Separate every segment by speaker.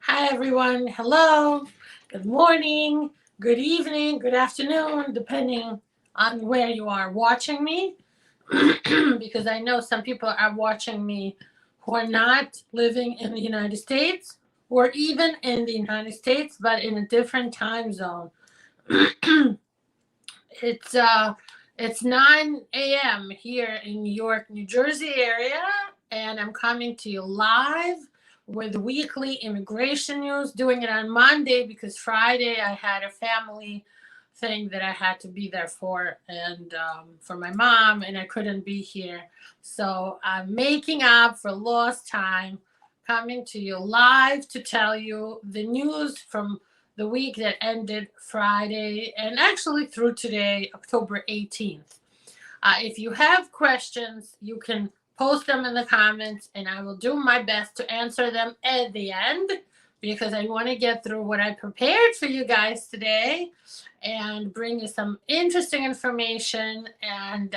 Speaker 1: Hi, everyone. Hello. Good morning, good evening, good afternoon, depending on where you are watching me. Because I know some people are watching me who are not living in the United States or even in the United States, but in a different time zone. it's uh, it's 9 a.m. here in New York, New Jersey area, and I'm coming to you live with weekly immigration news. Doing it on Monday because Friday I had a family thing that I had to be there for, and for my mom, and I couldn't be here. So I'm making up for lost time, coming to you live to tell you the news from the week that ended Friday and actually through today, October 18th. If you have questions, you can post them in the comments and I will do my best to answer them at the end because I want to get through what I prepared for you guys today and bring you some interesting information and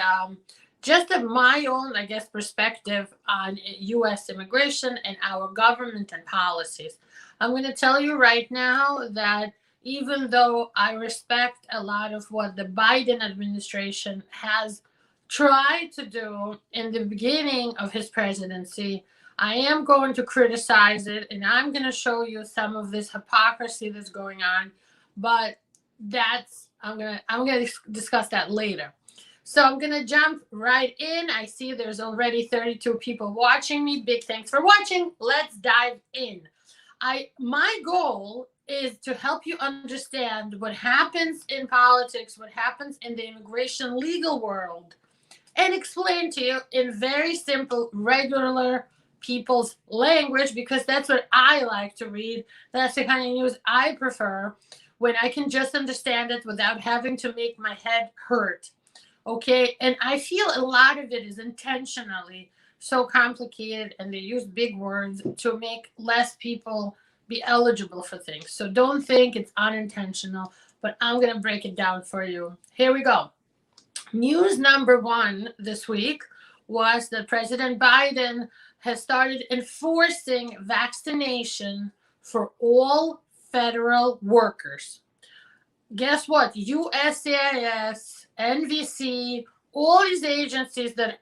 Speaker 1: just my own, I guess, perspective on U.S. immigration and our government and policies. I'm going to tell you right now that even though I respect a lot of what the Biden administration has tried to do in the beginning of his presidency, I am going to criticize it and I'm going to show you some of this hypocrisy that's going on. But I'm gonna discuss that later. So I'm gonna jump right in. I see there's already 32 people watching me. Big thanks for watching. Let's dive in. My goal is to help you understand what happens in politics, what happens in the immigration legal world, and explain to you in very simple, regular people's language because that's what I like to read. That's the kind of news I prefer when I can just understand it without having to make my head hurt. Okay, and I feel a lot of it is intentionally so complicated and they use big words to make less people be eligible for things. So don't think it's unintentional, but I'm going to break it down for you. Here we go. News number one this week was that President Biden has started enforcing vaccination for all federal workers. Guess what? USCIS, NVC, all these agencies that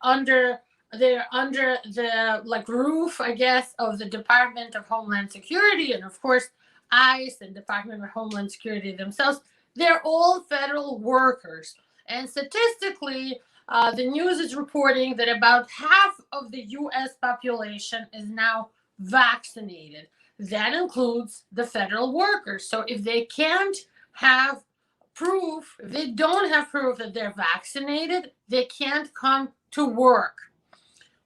Speaker 1: they're under the roof, I guess, of the Department of Homeland Security, and of course ICE and Department of Homeland Security themselves, they're all federal workers. And statistically, the news is reporting that about half of the US population is now vaccinated. That includes the federal workers. So if they can't have proof, if they don't have proof that they're vaccinated, they can't come to work.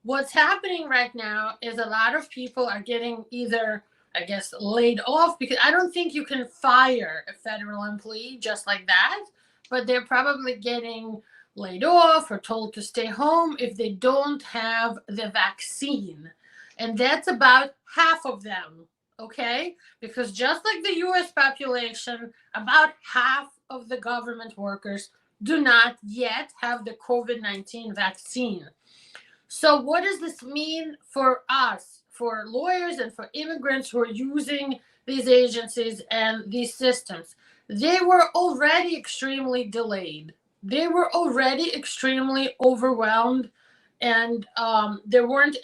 Speaker 1: What's happening right now is a lot of people are getting either, I guess, laid off because I don't think you can fire a federal employee just like that, but they're probably getting laid off or told to stay home if they don't have the vaccine. And that's about half of them, okay? Because just like the US population, about half of the government workers do not yet have the COVID-19 vaccine. So, what does this mean for us, for lawyers and for immigrants who are using these agencies and these systems? They were already extremely delayed. They were already extremely overwhelmed, and there weren't,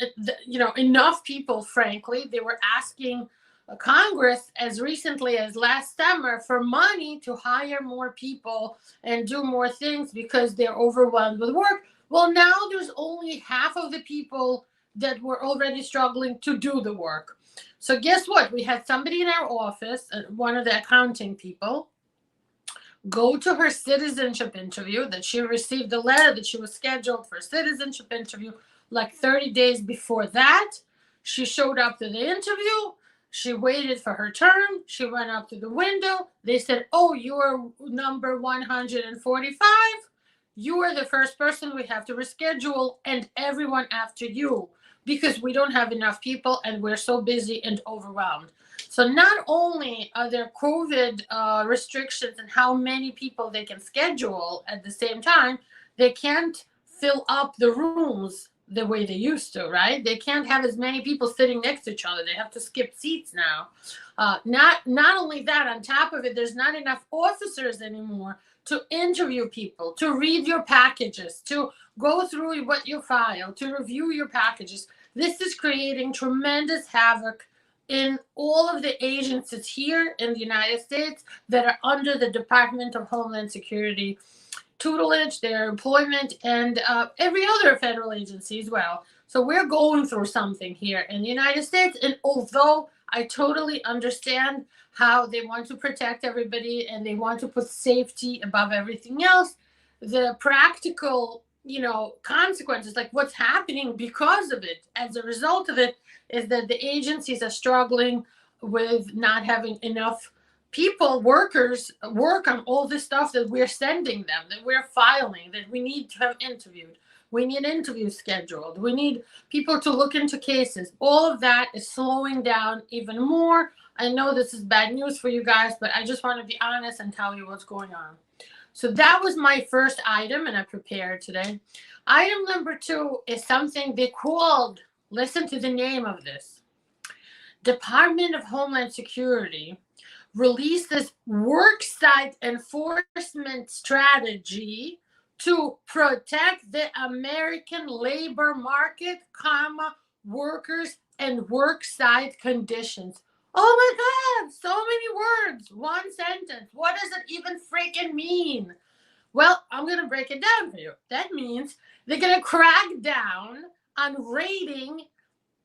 Speaker 1: enough people. Frankly, they were asking Congress as recently as last summer for money to hire more people and do more things because they're overwhelmed with work. Well, now there's only half of the people that were already struggling to do the work. So guess what? We had somebody in our office, one of the accounting people, go to her citizenship interview, that she received a letter that she was scheduled for a citizenship interview like 30 days before that. She showed up to the interview. She waited for her turn. She went up to the window. They said, "Oh, you're number 145. You are the first person we have to reschedule, and everyone after you, because we don't have enough people and we're so busy and overwhelmed." So not only are there COVID restrictions and how many people they can schedule at the same time, they can't fill up the rooms the way they used to, right? They can't have as many people sitting next to each other. They have to skip seats now. Not only that, on top of it, there's not enough officers anymore to interview people, to read your packages, to go through what you file, to review your packages. This is creating tremendous havoc in all of the agencies here in the United States that are under the Department of Homeland Security tutelage, their employment, and every other federal agency as well. So we're going through something here in the United States. And although I totally understand how they want to protect everybody and they want to put safety above everything else, the practical, consequences, like what's happening because of it, as a result of it, is that the agencies are struggling with not having enough workers work on all this stuff that we're sending them, that we're filing, that we need to have interviewed. We need interviews scheduled. We need people to look into cases. All of that is slowing down even more. I know this is bad news for you guys, but I just want to be honest and tell you what's going on. So that was my first item, and I prepared today. Item number 2 is something they called, listen to the name of this, Department of Homeland Security released this worksite enforcement strategy to protect the American labor market, workers, and worksite conditions. Oh my God, so many words, one sentence. What does it even freaking mean? Well, I'm going to break it down for you. That means they're going to crack down on raiding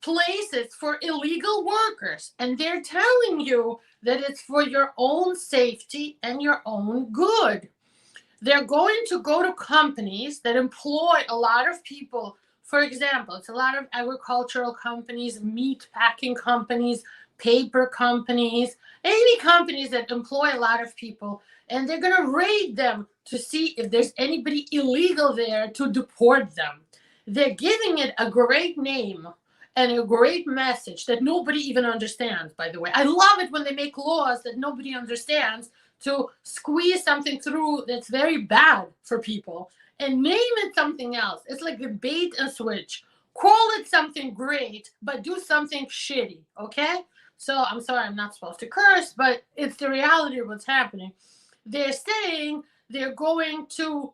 Speaker 1: places for illegal workers. And they're telling you that it's for your own safety and your own good. They're going to go to companies that employ a lot of people. For example, it's a lot of agricultural companies, meat packing companies, paper companies, any companies that employ a lot of people. And they're going to raid them to see if there's anybody illegal there to deport them. They're giving it a great name and a great message that nobody even understands, by the way. I love it when they make laws that nobody understands to squeeze something through that's very bad for people and name it something else. It's like a bait and switch. Call it something great, but do something shitty, okay? So I'm sorry, I'm not supposed to curse, but it's the reality of what's happening. They're saying they're going to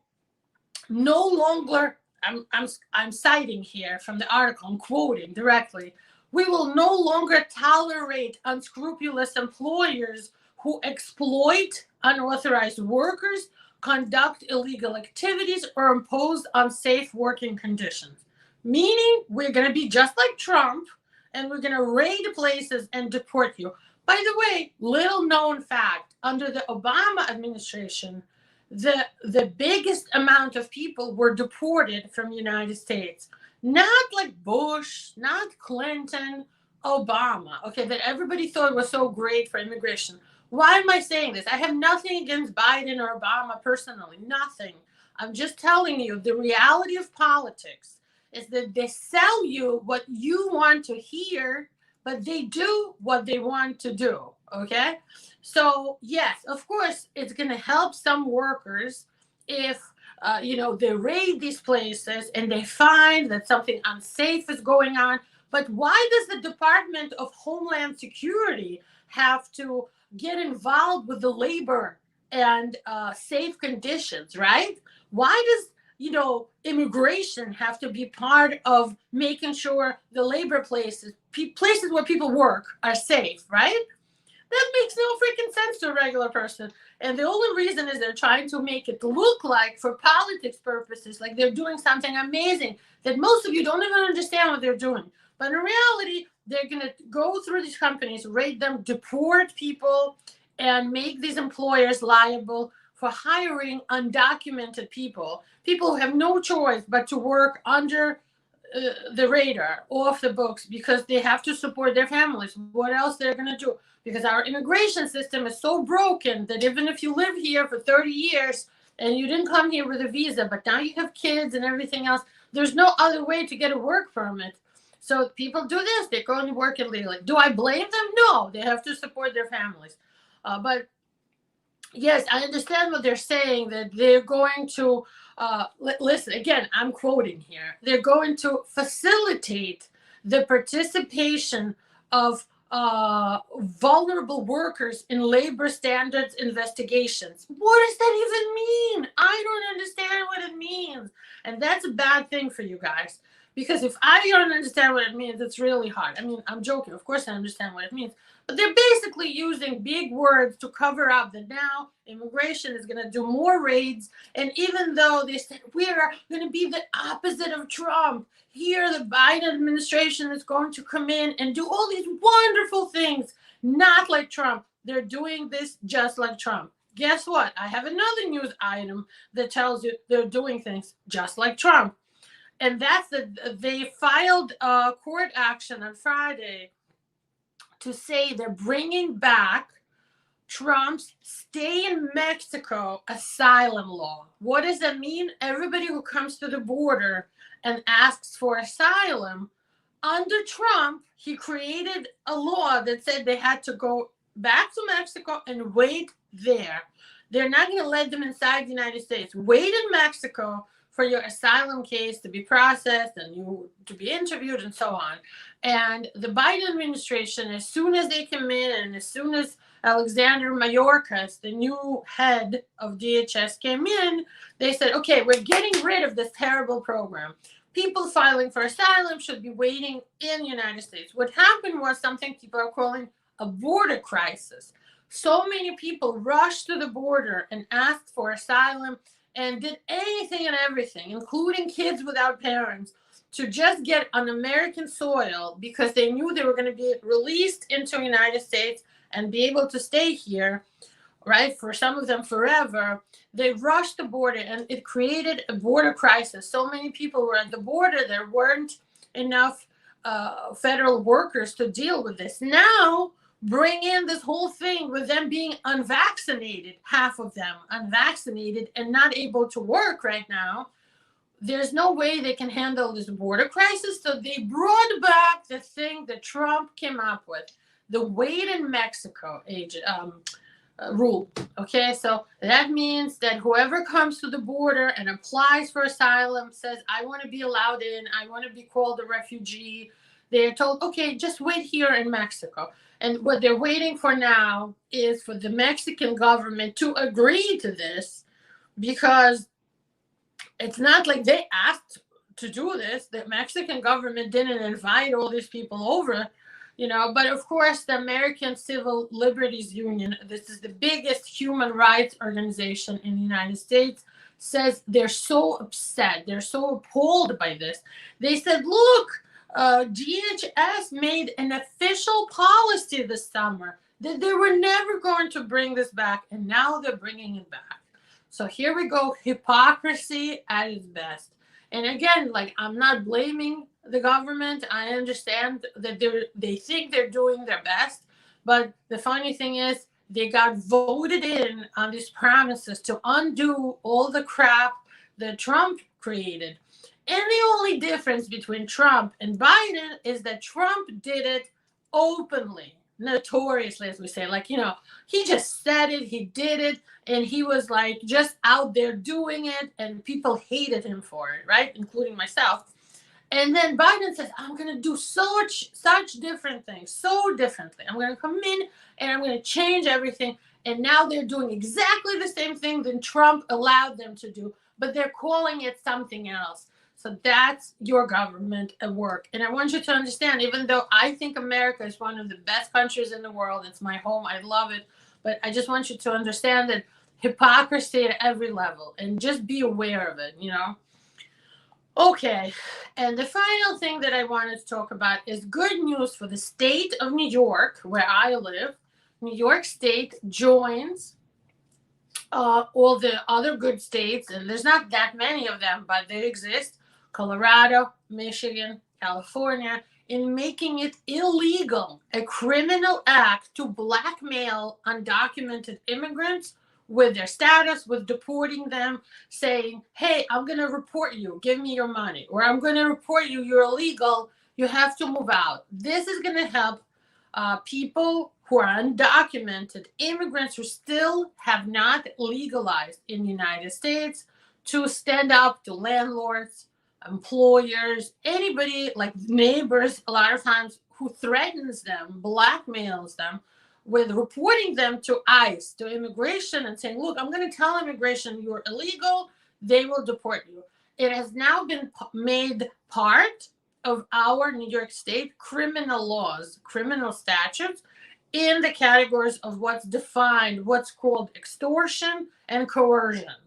Speaker 1: no longer, I'm citing here from the article, I'm quoting directly, we will no longer tolerate unscrupulous employers who exploit unauthorized workers, conduct illegal activities, or impose unsafe working conditions. Meaning we're going to be just like Trump, and we're going to raid places and deport you. By the way, little known fact, under the Obama administration, the biggest amount of people were deported from the United States. Not like Bush, not Clinton, Obama, okay, that everybody thought was so great for immigration. Why am I saying this? I have nothing against Biden or Obama personally, nothing. I'm just telling you the reality of politics is that they sell you what you want to hear, but they do what they want to do, okay? So yes, of course, it's going to help some workers if, they raid these places and they find that something unsafe is going on. But why does the Department of Homeland Security have to get involved with the labor and safe conditions, right? Why does, immigration have to be part of making sure the labor places where people work are safe, right? That makes no freaking sense to a regular person. And the only reason is they're trying to make it look like, for politics purposes, like they're doing something amazing that most of you don't even understand what they're doing. But in reality, they're going to go through these companies, raid them, deport people, and make these employers liable for hiring undocumented people who have no choice but to work under the radar, off the books, because they have to support their families. What else they're going to do? Because our immigration system is so broken that even if you live here for 30 years and you didn't come here with a visa, but now you have kids and everything else, there's no other way to get a work permit. So people do this. They go and work illegally. Do I blame them? No. They have to support their families. But yes, I understand what they're saying, that they're going to listen, again, I'm quoting here. They're going to facilitate the participation of vulnerable workers in labor standards investigations. What does that even mean? I don't understand what it means. And that's a bad thing for you guys. Because if I don't understand what it means, it's really hard. I mean, I'm joking. Of course I understand what it means. But they're basically using big words to cover up that now immigration is going to do more raids. And even though they said we're going to be the opposite of Trump, here the Biden administration is going to come in and do all these wonderful things, not like Trump. They're doing this just like Trump. Guess what? I have another news item that tells you they're doing things just like Trump. And that's that they filed a court action on Friday to say they're bringing back Trump's stay in Mexico asylum law. What does that mean? Everybody who comes to the border and asks for asylum, under Trump, he created a law that said they had to go back to Mexico and wait there. They're not going to let them inside the United States. Wait in Mexico for your asylum case to be processed and you to be interviewed and so on. And the Biden administration, as soon as they come in and as soon as Alexander Mayorkas, the new head of DHS, came in, they said, okay, we're getting rid of this terrible program. People filing for asylum should be waiting in the United States. What happened was something people are calling a border crisis. So many people rushed to the border and asked for asylum and did anything and everything, including kids without parents, to just get on American soil because they knew they were going to be released into the United States and be able to stay here, right, for some of them forever. They rushed the border and it created a border crisis. So many people were at the border, there weren't enough federal workers to deal with this. Now, bring in this whole thing with them being unvaccinated, half of them unvaccinated and not able to work right now. There's no way they can handle this border crisis. So they brought back the thing that Trump came up with, the wait in Mexico rule. Okay, so that means that whoever comes to the border and applies for asylum says, I want to be allowed in, I want to be called a refugee. They're told, okay, just wait here in Mexico. And what they're waiting for now is for the Mexican government to agree to this, because it's not like they asked to do this. The Mexican government didn't invite all these people over, you know. But of course, the American Civil Liberties Union, this is the biggest human rights organization in the United States, says they're so upset. They're so appalled by this. They said, look, DHS made an official policy this summer that they were never going to bring this back, and now they're bringing it back. So here we go, hypocrisy at its best. And again, like, I'm not blaming the government. I understand that they think they're doing their best, but the funny thing is they got voted in on these promises to undo all the crap that Trump created. And the only difference between Trump and Biden is that Trump did it openly, notoriously, as we say. Like, you know, he just said it, he did it, and he was like just out there doing it, and people hated him for it, right? Including myself. And then Biden says, I'm going to do such different things, so differently. I'm going to come in and I'm going to change everything. And now they're doing exactly the same thing that Trump allowed them to do, but they're calling it something else. So that's your government at work. And I want you to understand, even though I think America is one of the best countries in the world, it's my home, I love it, but I just want you to understand that hypocrisy at every level, and just be aware of it, you know? Okay, and the final thing that I wanted to talk about is good news for the state of New York, where I live. New York State joins all the other good states, and there's not that many of them, but they exist, Colorado, Michigan, California, in making it illegal, a criminal act, to blackmail undocumented immigrants with their status, with deporting them, saying, hey, I'm going to report you, give me your money, or I'm going to report you, you're illegal, you have to move out. This is going to help people who are undocumented, immigrants who still have not legalized in the United States, to stand up to landlords, employers, anybody like neighbors, a lot of times, who threatens them, blackmails them with reporting them to ICE, to immigration, and saying, look, I'm going to tell immigration you're illegal, they will deport you. It has now been made part of our New York State criminal laws, criminal statutes, in the categories of what's defined, what's called extortion and coercion.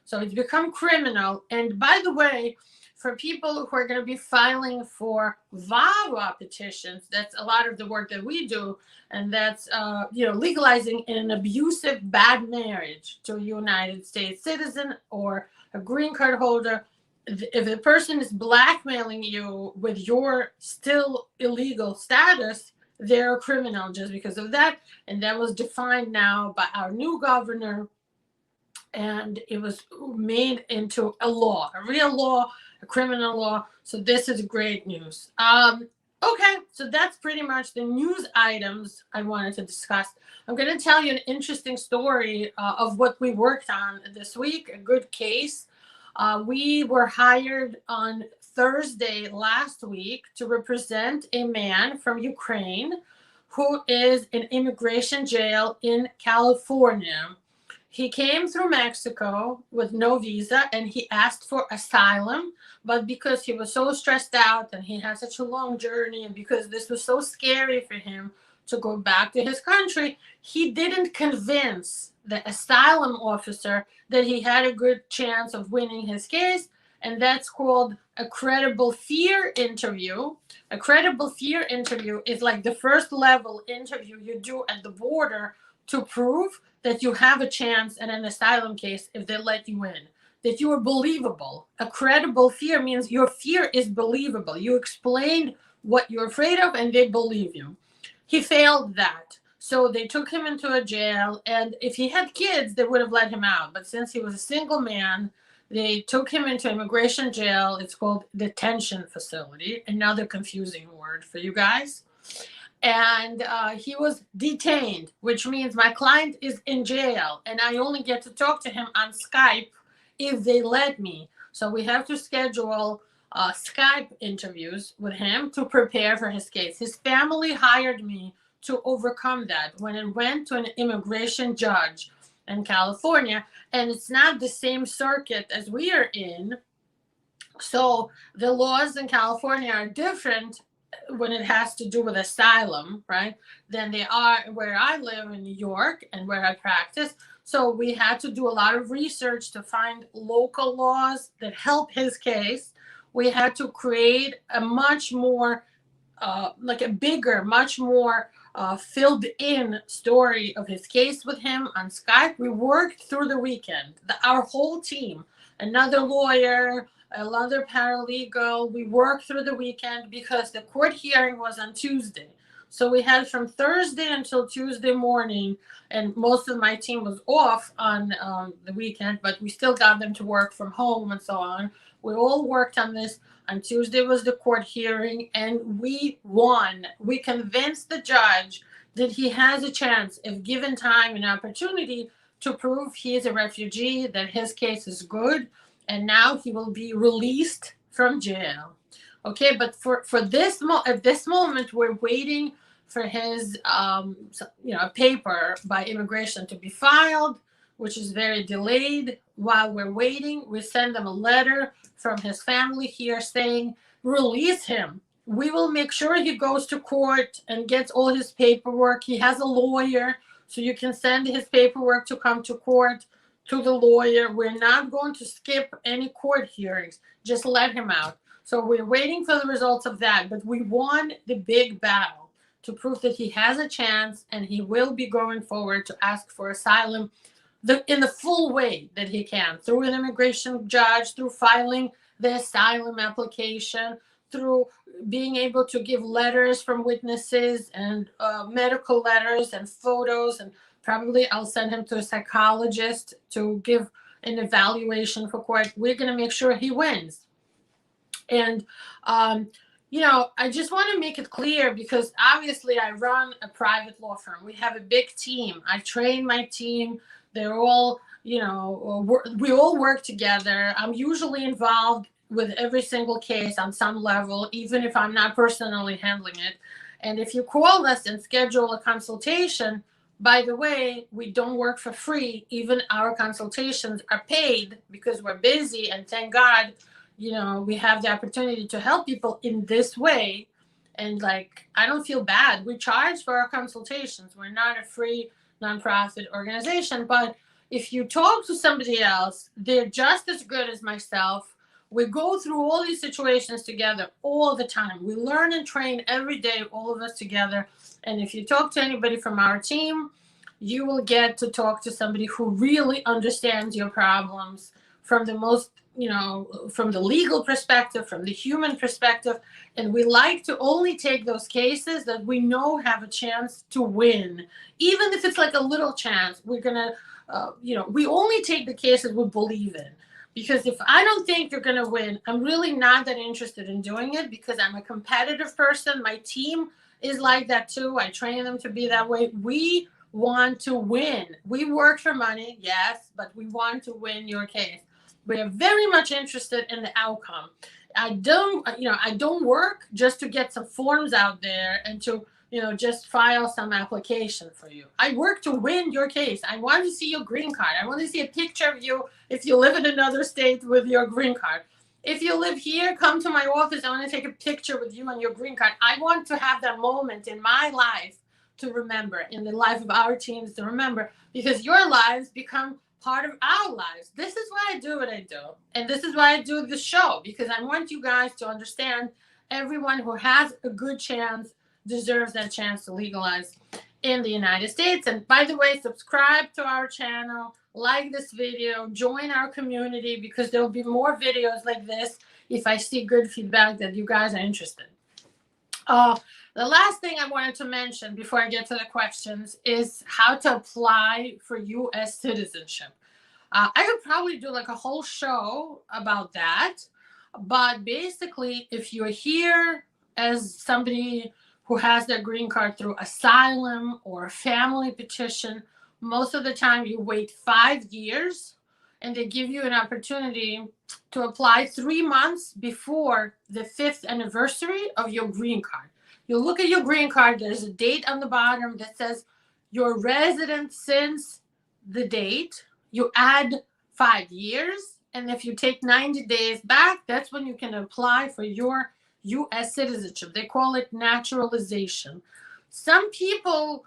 Speaker 1: So it's become criminal. And by the way, for people who are going to be filing for VAWA petitions, that's a lot of the work that we do, and that's legalizing an abusive bad marriage to a United States citizen or a green card holder. If the person is blackmailing you with your still illegal status, they're a criminal just because of that. And that was defined now by our new governor, and it was made into a law, a real law, a criminal law. So this is great news. Okay, so that's pretty much the news items I wanted to discuss. I'm going to tell you an interesting story of what we worked on this week, a good case. We were hired on Thursday last week to represent a man from Ukraine who is in immigration jail in California. He came through Mexico with no visa, and he asked for asylum, but because he was so stressed out and he had such a long journey, and because this was so scary for him to go back to his country, he didn't convince the asylum officer that he had a good chance of winning his case, and that's called a credible fear interview. A credible fear interview is like the first level interview you do at the border to prove that you have a chance in an asylum case if they let you in, that you are believable. A credible fear means your fear is believable. You explained what you're afraid of and they believe you. He failed that. So they took him into a jail, and if he had kids, they would have let him out. But since he was a single man, they took him into immigration jail. It's called detention facility, another confusing word for you guys. And he was detained, which means my client is in jail, and I only get to talk to him on Skype if they let me. So we have to schedule Skype interviews with him to prepare for his case. His family hired me to overcome that when it went to an immigration judge in California, and it's not the same circuit as we are in. So the laws in California are different when it has to do with asylum, right, than they are where I live in New York and where I practice. So we had to do a lot of research to find local laws that help his case. We had to create a much more, like a bigger, much more filled in story of his case with him on Skype. We worked through the weekend, our whole team, another lawyer, another paralegal. We worked through the weekend because the court hearing was on Tuesday. So we had from Thursday until Tuesday morning, and most of my team was off on the weekend, but we still got them to work from home and so on. We all worked on this. On Tuesday was the court hearing, and we won. We convinced the judge that he has a chance, if given time and opportunity, to prove he is a refugee, that his case is good, and now he will be released from jail. Okay, but for this at this moment, we're waiting for his paper by immigration to be filed, which is very delayed. While we're waiting, we send them a letter from his family here saying, release him. We will make sure he goes to court and gets all his paperwork. He has a lawyer, so you can send his paperwork to come to court to the lawyer. We're not going to skip any court hearings. Just let him out. So we're waiting for the results of that, but we won the big battle to prove that he has a chance and he will be going forward to ask for asylum in the full way that he can, through an immigration judge, through filing the asylum application, through being able to give letters from witnesses and medical letters and photos, and probably I'll send him to a psychologist to give an evaluation for court. We're going to make sure he wins. And, I just want to make it clear, because obviously I run a private law firm. We have a big team. I train my team. They're all, we all work together. I'm usually involved with every single case on some level, even if I'm not personally handling it. And if you call us and schedule a consultation, by the way, we don't work for free. Even our consultations are paid because we're busy. And thank God, we have the opportunity to help people in this way. And I don't feel bad. We charge for our consultations. We're not a free nonprofit organization. But if you talk to somebody else, they're just as good as myself. We go through all these situations together all the time. We learn and train every day, all of us together. And if you talk to anybody from our team, you will get to talk to somebody who really understands your problems from the most, from the legal perspective, from the human perspective. And we like to only take those cases that we know have a chance to win. Even if it's like a little chance, we're going to, we only take the cases we believe in. Because if I don't think you're going to win, I'm really not that interested in doing it, because I'm a competitive person. My team is like that too. I train them to be that way. We want to win. We work for money, yes, but we want to win your case. We are very much interested in the outcome. I don't work just to get some forms out there and to, just file some application for you. I work to win your case. I want to see your green card. I want to see a picture of you if you live in another state with your green card. If you live here, come to my office. I want to take a picture with you and your green card. I want to have that moment in my life to remember, in the life of our teams to remember, because your lives become part of our lives. This is why I do what I do. And this is why I do the show, because I want you guys to understand everyone who has a good chance deserves that chance to legalize in the United States. And by the way, subscribe to our channel, like this video, join our community, because there will be more videos like this if I see good feedback that you guys are interested. The last thing I wanted to mention before I get to the questions is how to apply for U.S. citizenship. I could probably do like a whole show about that. But basically, if you're here as somebody who has their green card through asylum or a family petition, most of the time you wait 5 years, and they give you an opportunity to apply 3 months before the 5th anniversary of your green card. You look at your green card, there's a date on the bottom that says your resident since the date. You add 5 years, and if you take 90 days back, that's when you can apply for your U.S. citizenship. They call it naturalization. Some people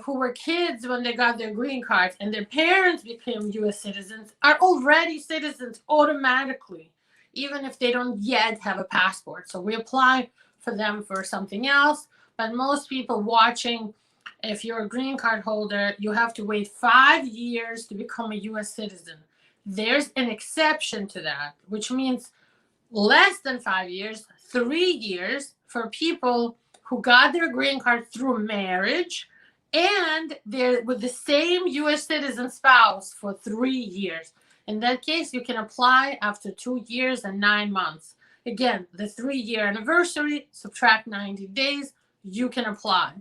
Speaker 1: who were kids when they got their green cards and their parents became U.S. citizens are already citizens automatically, even if they don't yet have a passport. So we apply for them for something else. But most people watching, if you're a green card holder, you have to wait 5 years to become a U.S. citizen. There's an exception to that, which means less than 5 years, 3 years for people who got their green card through marriage and they're with the same U.S. citizen spouse for 3 years. In that case, you can apply after 2 years and 9 months. Again, the 3-year anniversary, subtract 90 days, you can apply.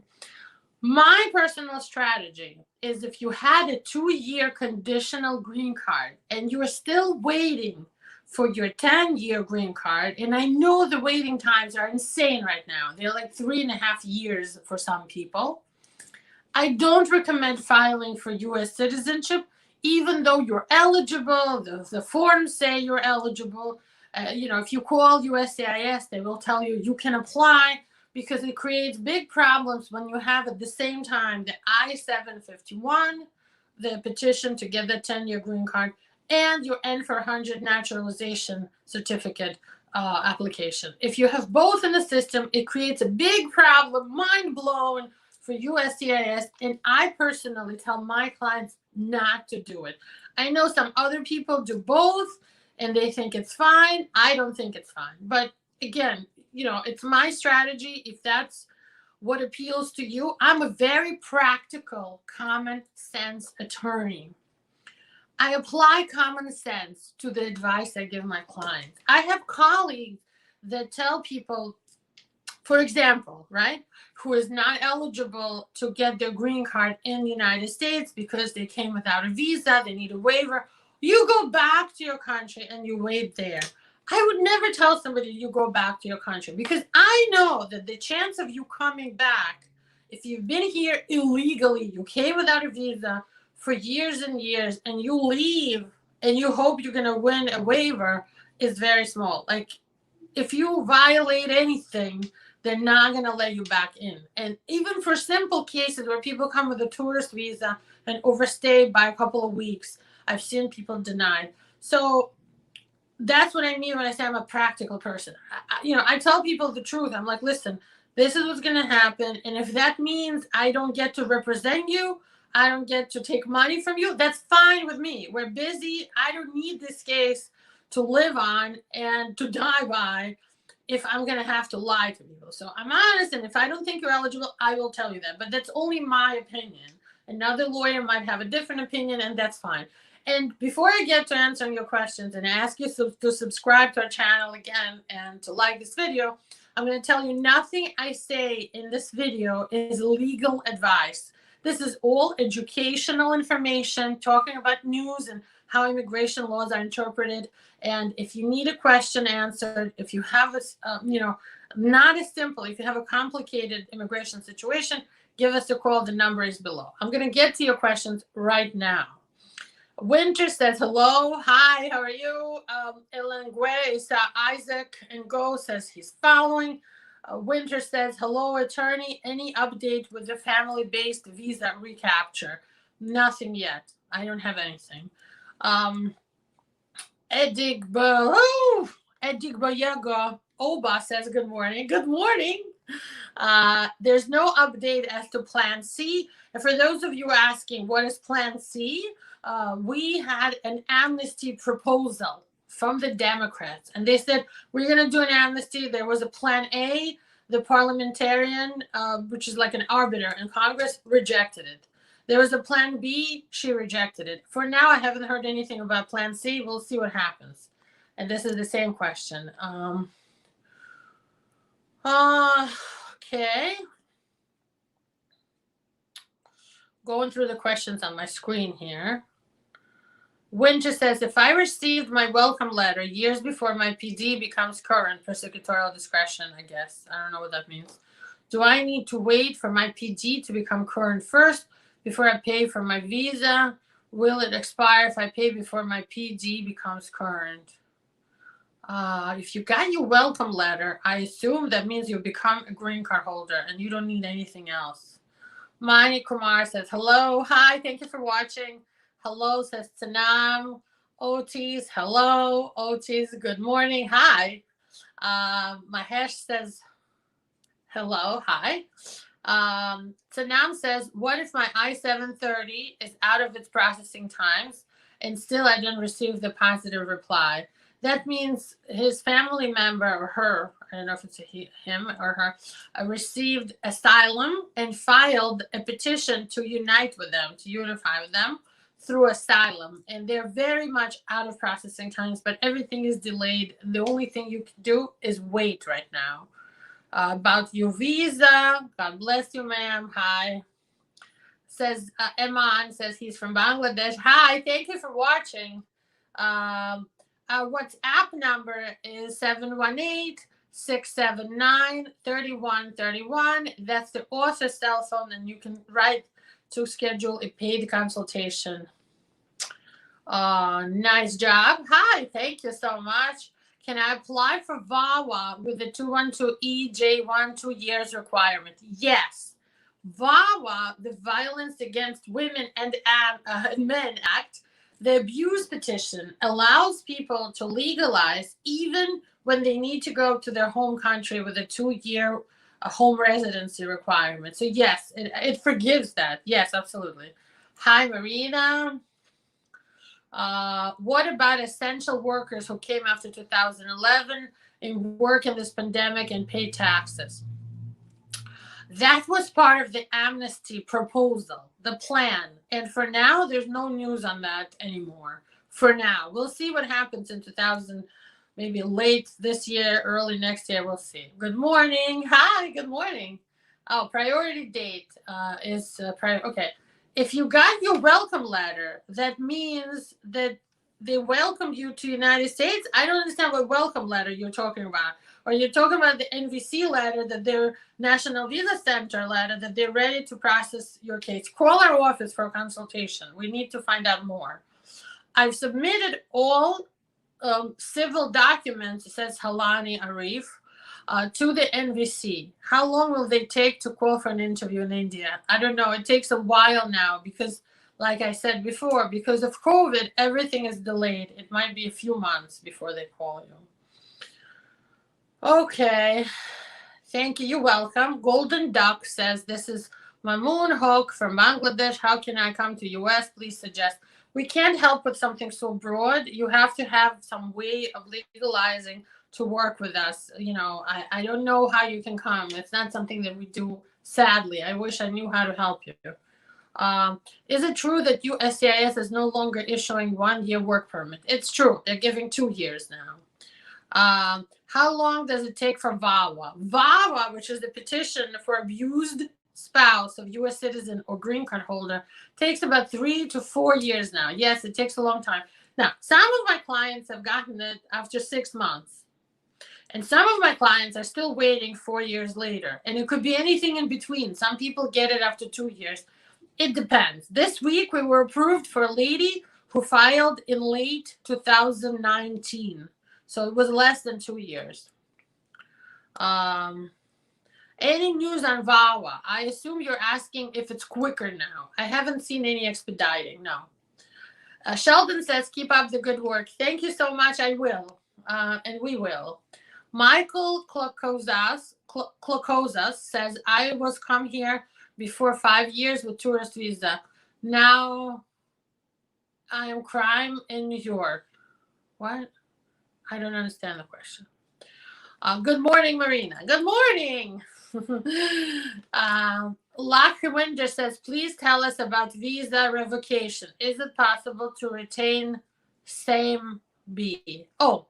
Speaker 1: My personal strategy is if you had a 2-year conditional green card and you are still waiting for your 10-year green card, and I know the waiting times are insane right now. They're like 3.5 years for some people. I don't recommend filing for U.S. citizenship, even though you're eligible. The forms say you're eligible. If you call USCIS, they will tell you you can apply, because it creates big problems when you have at the same time the I-751, the petition to get the 10-year green card, and your N-400 naturalization certificate application. If you have both in the system, it creates a big problem, mind blown for USCIS, and I personally tell my clients not to do it. I know some other people do both, and they think it's fine. I don't think it's fine. But again, it's my strategy. If that's what appeals to you, I'm a very practical, common sense attorney. I apply common sense to the advice I give my clients. I have colleagues that tell people for example, right, who is not eligible to get their green card in the United States because they came without a visa, they need a waiver. You go back to your country and you wait there. I would never tell somebody you go back to your country, because I know that the chance of you coming back, if you've been here illegally, you came without a visa for years and years, and you leave and you hope you're going to win a waiver, is very small. Like, if you violate anything, they're not going to let you back in. And even for simple cases where people come with a tourist visa and overstay by a couple of weeks, I've seen people denied. So that's what I mean when I say I'm a practical person. I tell people the truth. I'm like, listen, this is what's going to happen. And if that means I don't get to represent you, I don't get to take money from you, that's fine with me. We're busy. I don't need this case to live on and to die by if I'm going to have to lie to people. So I'm honest, and if I don't think you're eligible, I will tell you that. But that's only my opinion. Another lawyer might have a different opinion, and that's fine. And before I get to answering your questions and ask you to subscribe to our channel again and to like this video, I'm going to tell you nothing I say in this video is legal advice. This is all educational information, talking about news and how immigration laws are interpreted. And if you need a question answered, if you have not as simple, if you have a complicated immigration situation, give us a call. The number is below. I'm going to get to your questions right now. Winter says hello. Hi, how are you? Elangue, Isaac and Go says he's following. Winter says hello, attorney. Any update with the family-based visa recapture? Nothing yet. I don't have anything. Edigbayago Oba says good morning. Good morning. There's no update as to Plan C. And for those of you asking, what is Plan C? We had an amnesty proposal from the Democrats, and they said, we're going to do an amnesty. There was a Plan A. The parliamentarian, which is like an arbiter in Congress, rejected it. There was a Plan B. She rejected it. For now, I haven't heard anything about Plan C. We'll see what happens. And this is the same question. Okay. Going through the questions on my screen here. Winter says, if I received my welcome letter years before my PD becomes current, prosecutorial discretion, I guess. I don't know what that means. Do I need to wait for my PD to become current first before I pay for my visa? Will it expire if I pay before my PD becomes current? If you got your welcome letter, I assume that means you become a green card holder and you don't need anything else. Mani Kumar says, hello. Hi, thank you for watching. Hello, says Sanam. Otis, hello. Otis, good morning. Hi. Mahesh says, hello. Hi. Sanam says, what if my I-730 is out of its processing times and still I didn't receive the positive reply? That means his family member or her, I don't know if it's him or her, received asylum and filed a petition to unite with them, to unify with them through asylum. And they're very much out of processing times, but everything is delayed. The only thing you can do is wait right now. About your visa, God bless you, ma'am. Hi. Says Eman, says he's from Bangladesh. Hi, thank you for watching. Our WhatsApp number is 718-679-3131. That's the author's cell phone, and you can write to schedule a paid consultation. Nice job. Hi, thank you so much. Can I apply for VAWA with the 212EJ1 2 years requirement? Yes. VAWA, the Violence Against Women and Men Act, the abuse petition, allows people to legalize even when they need to go to their home country with a 2-year home residency requirement. So yes, it forgives that. Yes, absolutely. Hi, Marina. What about essential workers who came after 2011 and work in this pandemic and pay taxes? That was part of the amnesty proposal, the plan. And for now, there's no news on that anymore. For now, we'll see what happens in maybe late this year, early next year. We'll see. Good morning. Hi, good morning. Oh, priority date is okay. If you got your welcome letter, that means that they welcomed you to United States. I don't understand what welcome letter you're talking about. Or you're talking about the NVC letter, that their National Visa Center letter, that they're ready to process your case. Call our office for a consultation. We need to find out more. I've submitted all civil documents, it says Halani Arif, to the NVC. How long will they take to call for an interview in India? I don't know. It takes a while now because, like I said before, because of COVID, everything is delayed. It might be a few months before they call you. Okay. Thank you. You're welcome. Golden Duck says, this is Mamoon Hawk from Bangladesh. How can I come to US? Please suggest. We can't help with something so broad. You have to have some way of legalizing to work with us. You know, I don't know how you can come. It's not something that we do, sadly. I wish I knew how to help you. Is it true that USCIS is no longer issuing 1-year work permit? It's true. They're giving 2 years now. How long does it take for VAWA? VAWA, which is the petition for abused spouse of U.S. citizen or green card holder, takes about 3 to 4 years now. Yes, it takes a long time. Now, some of my clients have gotten it after 6 months. And some of my clients are still waiting 4 years later. And it could be anything in between. Some people get it after 2 years. It depends. This week, we were approved for a lady who filed in late 2019. So it was less than 2 years. Any news on VAWA? I assume you're asking if it's quicker now. I haven't seen any expediting, no. Sheldon says, keep up the good work. Thank you so much. I will, and we will. Michael Klokozas says, I was come here before 5 years with tourist visa. Now I am crime in New York. What? I don't understand the question. Good morning, Marina. Good morning. Lakhwinder says, please tell us about visa revocation. Is it possible to retain same B? Oh,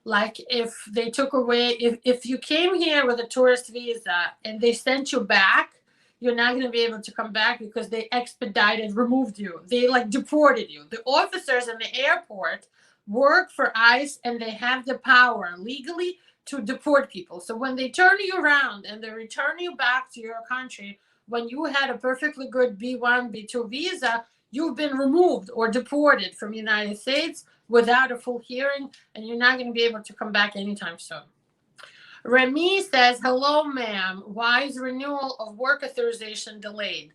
Speaker 1: like if they took away, if you came here with a tourist visa and they sent you back, you're not going to be able to come back because they expedited, removed you. They like deported you. The officers in the airport work for ICE and they have the power legally to deport people. So when they turn you around and they return you back to your country, when you had a perfectly good B1, B2 visa, you've been removed or deported from the United States without a full hearing, and you're not going to be able to come back anytime soon. Remy says, hello, ma'am. Why is renewal of work authorization delayed?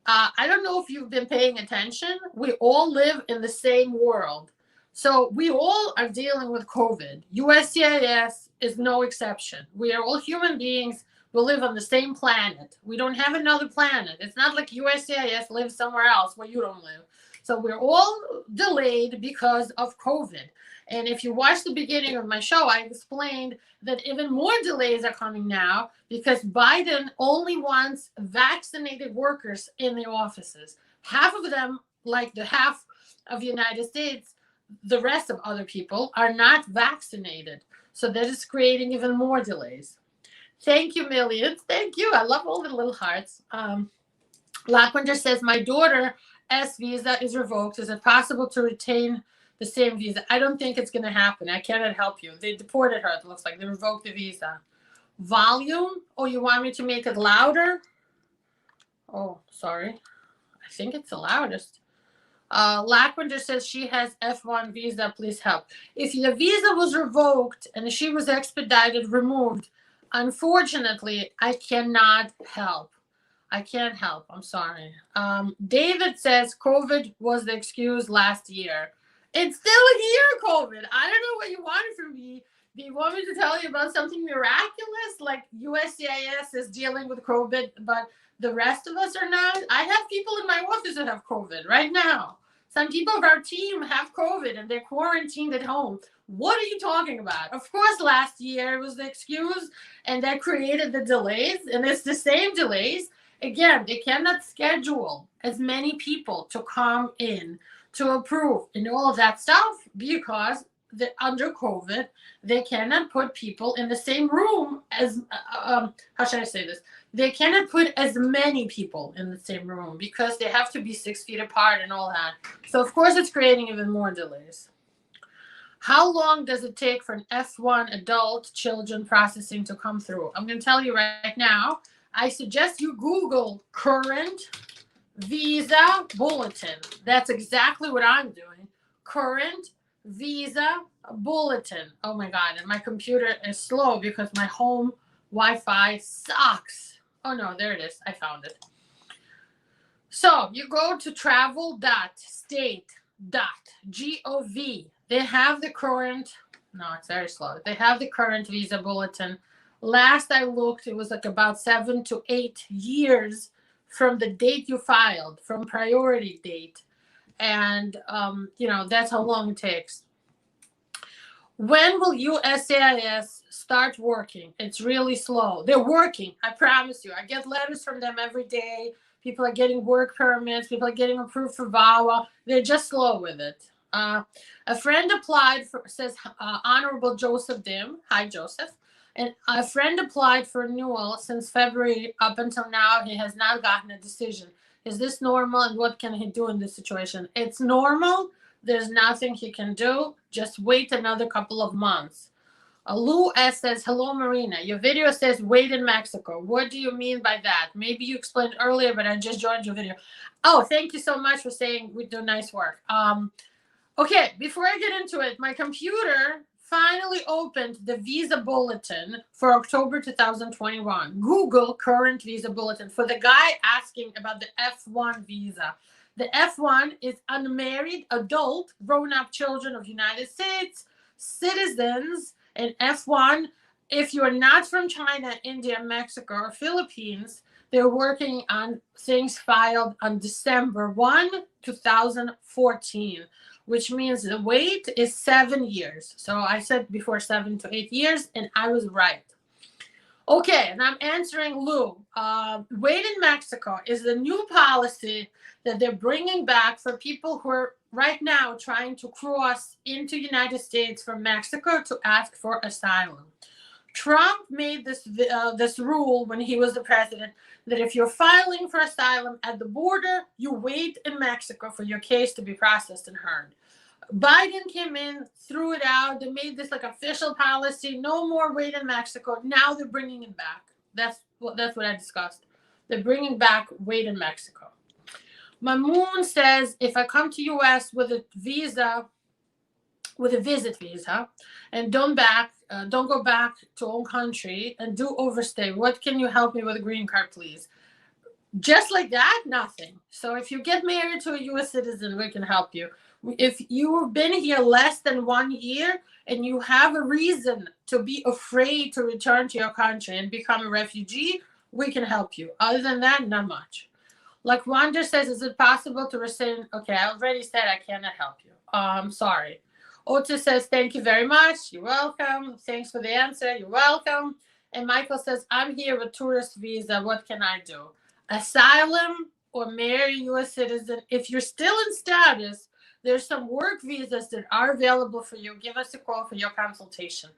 Speaker 1: I don't know if you've been paying attention. We all live in the same world. So we all are dealing with COVID. USCIS is no exception. We are all human beings. We live on the same planet. We don't have another planet. It's not like USCIS lives somewhere else where you don't live. So we're all delayed because of COVID. And if you watch the beginning of my show, I explained that even more delays are coming now because Biden only wants vaccinated workers in the offices. Half of them, like the half of the United States, the rest of other people are not vaccinated. So that is creating even more delays. Thank you, millions. Thank you. I love all the little hearts. Lackwinder says, my daughter S visa is revoked. Is it possible to retain the same visa? I don't think it's going to happen. I cannot help you. They deported her. It looks like they revoked the visa. Volume? Oh, you want me to make it louder? Oh, sorry. I think it's the loudest. Lackwinder says she has F1 visa. Please help. If the visa was revoked and she was expedited, removed, unfortunately, I cannot help. I can't help. I'm sorry. David says COVID was the excuse last year. It's still here, COVID. I don't know what you wanted from me. Do you want me to tell you about something miraculous? Like USCIS is dealing with COVID, but the rest of us are not. I have people in my office that have COVID right now. Some people of our team have COVID and they're quarantined at home. What are you talking about? Of course, last year it was the excuse and that created the delays, and it's the same delays. Again, they cannot schedule as many people to come in to approve and all of that stuff because under COVID, they cannot put people in the same room as, how should I say this? They cannot put as many people in the same room because they have to be 6 feet apart and all that. So of course it's creating even more delays. How long does it take for an F1 adult children processing to come through? I'm going to tell you right now. I suggest you Google current visa bulletin. That's exactly what I'm doing. Current visa bulletin. Oh my God. And my computer is slow because my home Wi-Fi sucks. Oh no, there it is. I found it. So you go to travel.state.gov. They have the current, no, it's very slow. They have the current visa bulletin. Last I looked, it was like about 7 to 8 years from the date you filed, from priority date. And, that's how long it takes. When will USCIS start working? It's really slow. They're working, I promise you. I get letters from them every day. People are getting work permits. People are getting approved for VAWA. They're just slow with it. A friend applied for, says Honorable Joseph Dim. Hi, Joseph. And a friend applied for renewal since February up until now. He has not gotten a decision. Is this normal, and what can he do in this situation? It's normal. There's nothing he can do. Just wait another couple of months. Lou S says, hello, Marina. Your video says wait in Mexico. What do you mean by that? Maybe you explained earlier, but I just joined your video. Oh, thank you so much for saying we do nice work. Okay, before I get into it, my computer finally opened the visa bulletin for October 2021. Google current visa bulletin for the guy asking about the F1 visa. The F1 is unmarried adult grown-up children of United States citizens. And F1, if you're not from China, India, Mexico, or Philippines, they're working on things filed on December 1, 2014. Which means the wait is 7 years. So I said before 7 to 8 years, and I was right. Okay, and I'm answering Lou. Wait in Mexico is the new policy that they're bringing back for people who are right now trying to cross into United States from Mexico to ask for asylum. Trump made this rule when he was the president that if you're filing for asylum at the border, you wait in Mexico for your case to be processed and heard. Biden came in, threw it out. They made this like official policy. No more wait in Mexico. Now they're bringing it back. That's what I discussed. They're bringing back wait in Mexico. Mamoon says, if I come to U.S. with a visa, with a visit visa, and don't go back to own country and do overstay, what can you help me with a green card, please? Just like that, nothing. So if you get married to a U.S. citizen, we can help you. If you've been here less than 1 year and you have a reason to be afraid to return to your country and become a refugee, we can help you. Other than that, not much. Like Wanda says, is it possible to rescind? Okay, I already said I cannot help you. I'm sorry. Otis says, thank you very much. You're welcome. Thanks for the answer. You're welcome. And Michael says, I'm here with tourist visa. What can I do? Asylum or marry U.S. citizen. If you're still in status, there's some work visas that are available for you. Give us a call for your consultation.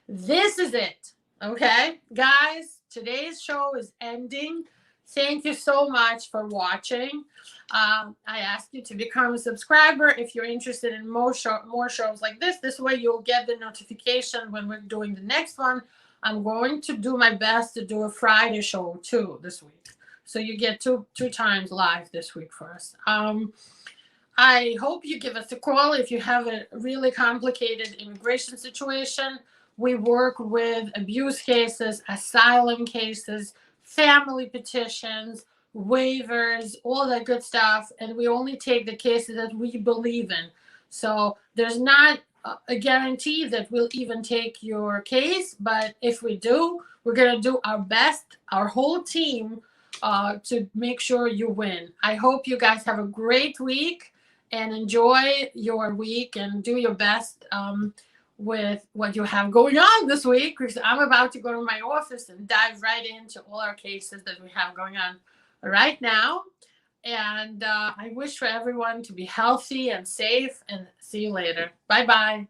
Speaker 1: This is it. Okay, guys, today's show is ending. Thank you so much for watching. I ask you to become a subscriber if you're interested in more shows like this. This way you'll get the notification when we're doing the next one. I'm going to do my best to do a Friday show too this week. So you get two times live this week for us. I hope you give us a call if you have a really complicated immigration situation. We work with abuse cases, asylum cases, family petitions, waivers, all that good stuff. And we only take the cases that we believe in. So there's not a guarantee that we'll even take your case. But if we do, we're going to do our best, our whole team, to make sure you win. I hope you guys have a great week and enjoy your week and do your best with what you have going on this week, because I'm about to go to my office and dive right into all our cases that we have going on right now. And I wish for everyone to be healthy and safe, and see you later. Bye-bye.